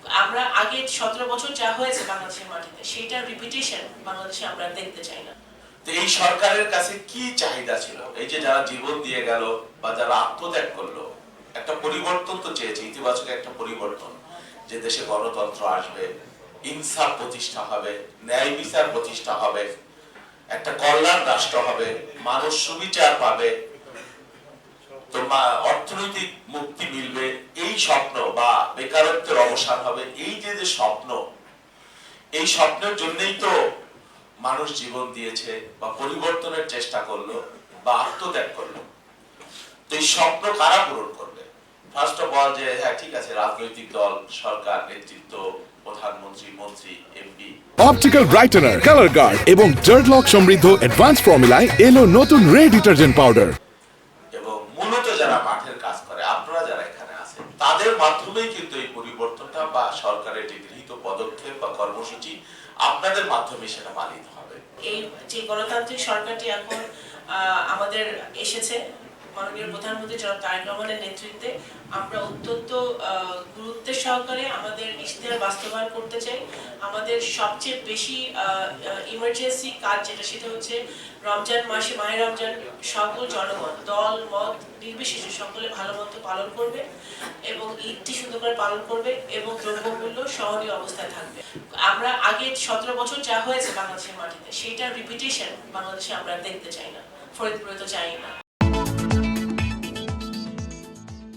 আমরা আগে 17 বছর যা হয়েছে বাংলাদেশের মাটিতে সেটার রিপিটেশন বাংলাদেশে আমরা দেখতে চাই না। তো এই সরকারের কাছে কি চাহিদা ছিল? এই যে যারা জীবন দিয়ে গেল বা যারা আত্মত্যাগ করলো, একটা পরিবর্তন তো চেয়েছে, ইতিবাচক একটা পরিবর্তন, যে দেশে গণতন্ত্র আসবে, ইনসাফ প্রতিষ্ঠা হবে, ন্যায় বিচার প্রতিষ্ঠা হবে, একটা কল্যাণ রাষ্ট্র হবে, মানুষ সুবিচার পাবে, তো অর্থনৈতিক মুক্তি মিলবে, এই স্বপ্ন বা বেকারত্বের অবসান হবে, এই যে যে স্বপ্ন, এই স্বপ্নের জন্যই তো মানুষ জীবন দিয়েছে বা পরিবর্তনের চেষ্টা করলো বা আত্মত্যাগ করলো। তো এই স্বপ্ন কারা পূরণ করবে? ফার্স্ট অফ অল, যে হ্যাঁ ঠিক আছে, রাজনৈতিক দল, সরকার, নেতৃত্ব, প্রধানমন্ত্রী, মন্ত্রী, এমপি। অপটিক্যাল ব্রাইটেনার, কালার গার্ড এবং ডার্ট লক সমৃদ্ধ অ্যাডভান্স ফর্মুলায় এলো নতুন রে ডিটারজেন্ট পাউডার। এবং মূলত যারা মাঠের কাজ করে, আপনারা যারা এখানে আছেন, তাদের মাধ্যমেই কিন্তু এই পরিবর্তনটা বা সরকারের যে গৃহীত পদক্ষেপ বা কর্মসূচি, আপনাদের মাধ্যমে সেটা পালিত হবে। এই যে গণতান্ত্রিক সরকারটি এখন আমাদের এসেছে মাননীয় প্রধানমন্ত্রী জনাব তারেক রহমানের নেতৃত্বে, আমরা অত্যন্ত গুরুত্বের সহকারে আমাদের ইশতেহার বাস্তবায়ন করতে চাই। আমাদের সবচেয়ে বেশি ইমার্জেন্সি কাজ যেটা, সেটা হচ্ছে রমজান মাসে, মাহে রমজান, সকল জনগণ দল মত নির্বিশেষে সকলে ভালো মতো পালন করবে এবং ঈদটি সুন্দর করে পালন করবে এবং দ্রব্যমূল্য সহনীয় অবস্থায় থাকবে। আমরা আগে 17 বছর যা হয়েছে বাংলাদেশের মাটিতে সেটার রিপিটেশন বাংলাদেশে আমরা দেখতে চাই না, ফরিদপুরে তো চাই না।